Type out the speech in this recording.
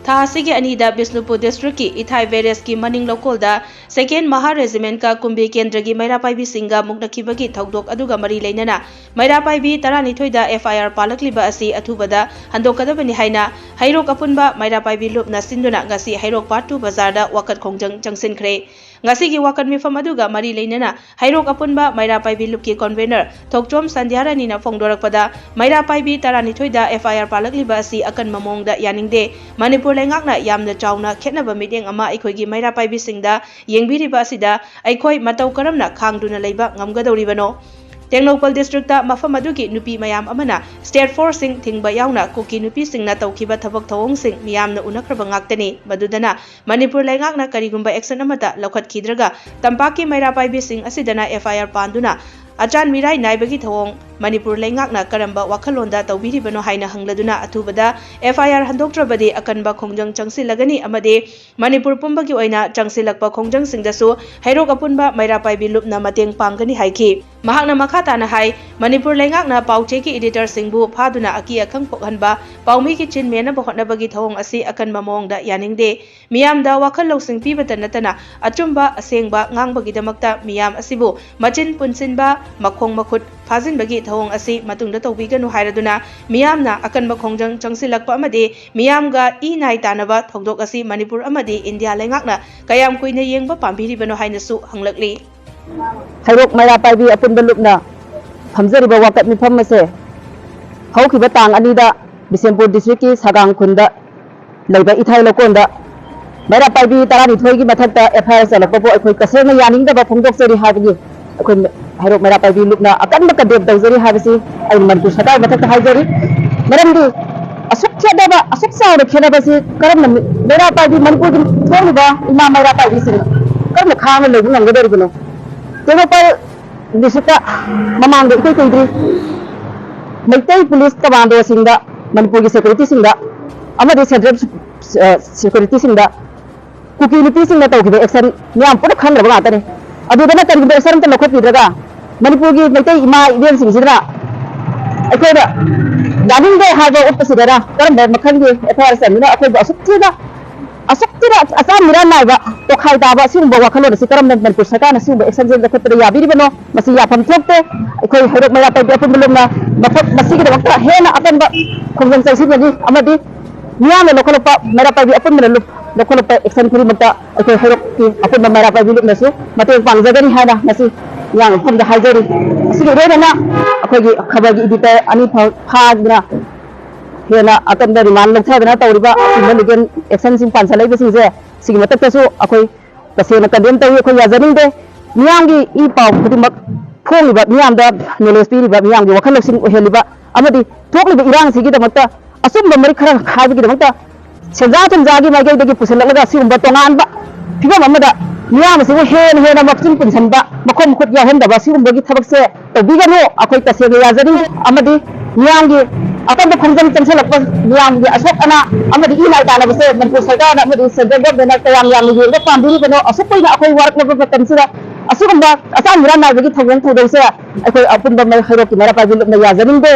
था असिगे अनीदा बिष्णुपुर डिस्ट्रिक्ट की इथाई वेरेस की मनिंग लोकोलदा सेकेंड महा रेजिमेंट का कुंबी केंद्र की मैरापाइबी सिंगा मुक्नखिबगी थौदोक अदुगा मरी लेनना मैरापाइबी 12 दा एफआईआर पालकलिबा असि अथुबदा हंदोकदबनी हाइना हैरोक अपुनबा मैरापाइबी लुपना सिंदुना ngasi हैरोक पार्ट 2 बाजार दा वाकत खोंजंग चंगसिनख्रे ngasi gi wakat mifam aduga mari leinana hairok apunba Meira Paibi लुप की कन्वेनर थोकचोम संध्यारानी ना फोंदोरकपदा मैरापाइबी 12 दा एफआईआर पालकलिबा असि अकन ममोंगदा यानिंगदे मणिपुर लेंगाकना यामना चावना खेतनबा मिटेंग अमा अखोइगी मैरापाइबी सिंगदा येंगबिरिबा असिदा अखोइ मतौ करमना खांगदुना लेबा ngamgadoribano टेक्नोपल डिस्ट्रिक्ट मफम अदुगी नुपी मयाम अमना स्टेट फोर्स सिंग थिंगबा यावना कुकी नुपी सिंगना तौखिबा थबक थवोंग सिंग मियामना उनखरबा ngaktani मदुदना मणिपुर लेंगाकना करिगुंबा एक्शन अमता लौखतखिद्रगा तंपाकी मैरापाइबी सिंग असिदना एफआईआर पांदुना अचान मिराई नाइबगी थवोंग मणिपुर लेंगाकना करंबा वाखलोंदा तौबिरिबनो हाइना हंगलदुना अथुबदा एफआईआर हंदोक्ट्रबदि अकनबा खोंजंग चंगसिलगनी अमदे मणिपुर पुंबगी ओइना चंगसिलकपा खोंजंग सिंगदसु हैरोक अपुनबा मैरापाइबी लुपना मतेंग पांगनी हाइखि महाकना मखा ताना हाई मणिपुर लेंगाकना पाउचे की एडिटर सिंगबु फादुना अकी अखंग पोखनबा पाउमी की चिन मेनबा होटनबगी थवोंग असि अकनबा मोंगदा यानिंगदे मियामदा वाखल लौसिंग पीबता नतना अचुंबा असेंगबा ngangbagidamakta miyam asibu machin punsinba makhong makhut फाजिनबगी थवोंग असि मतुंगदा तौबिगनु हाइरदुना मियामना अकनबा खोंजंग चंगसिलकपा अमदे मियामगा ई नाइ तानबा थौदोक असि मणिपुर अमदे इंडिया लेंगाकना कयाम कुइना येंगबा पांबिरिबनो हाइनसु हंगलकली हैरोक मैरापाइबी अपुनबा लुपना फमजरिबा वाकत मिफम असे हौखिबा तांग अनिदा बिसेमपुर डिस्ट्रिक्ट की सागांग खुंदा लैबा इथाई लोकोंदा मैरापाइबी 12 की मथकता एफआईआर चलपबो अखोइ कसेना यानिंगदबा फोंदोकजरी हाबगी अखोइ हैरोक मैरापाइबी लुपना अकनबा कदेब तौजरी हाबसी आई मनपुर सरकार मथकता हाइजरी मरमदी असुक खेदबा असुक सावरे खेदबसी करम मैरापाइबी मनपुर थोलिबा इमा मैरापाइबी सिंग करम खांग लेबु नंगदरिबनो टेक्नोपल डिस्ट्रिक्ट ममांग इकोइ कोइद्री मैतै पुलिस कमांडो सिंगदा मनपुर की सिक्योरिटी सिंगदा अमदि सेंट्रल सिक्योरिटी सिंगदा कुकी नुपी सिंगदा तौखिबा एक्शन मियाम पुरा खंगरबा गातने अदुदना करिबा एक्शन त लखोपिद्रगा मनपुर की मैतै इमा इबेन सिंगसिदरा अखोइदा यानिंगदे हाबा उपसिदरा करम मखनगे एफआईआर समिना अखोइबा असुक्तिरा असा मिरा नाइबा तो खाइदाबा सिंबा वाखलो से करम मनपुर सरकार न सिंबा एक्शन जे लखतरा याबिरिबनो मसी याफम थोकते अखोइ हैरोक मैरापाइबी अपुनबलुमना मफक मसीगी दवक्ता हेना अतनबा खोंजंग चैसिबनि अमदि मियाम लोकलपा मैरापाइबी अपुनबल लोकलपा एक्शन खुरिमता अखोइ हैरोक की अपुनबा मैरापाइबी लुपनसु मते पांगजगनि हाना मसी yang pumda haijari sigi rena akhoi khabar gi editor ani phagna hena atanda riman lokthadana tawriba apimaligen action sing pansalai basi je sigi matakta su akhoi tasena kadem tawi akhoi yajaning de miyam gi I paw khudimak pholiba miyam da knowledge piriba miyam gi wakhal sing oheliba amadi thokliba irang sigi damakta asumba mari khara khabi gi damakta senja thunja gi magai dagi pusalalaga sigumba tongan ba phibam amada मियाम से हेन मक्चिन पुनसनबा मखोम खुद याहनदबा सिगुंबगी थबकसे तौबिगनो अखोइ तसेगे याजरी अमदि मियामगी अतंब फंजन चंसलप मियामगी अशोक अना अमदि ई नाइ तानबसे मनपुर सरकार अमदि central government कयाम यामनि Young पांबिरिबनो असुपैना अखोइ work लब मतमसिदा असुगुंबा असा मिरा नाइबगी थवंग थुदौसे अखोइ अपुनबा मै हैरोकी मैरापाइबी लुपना याजरिंदे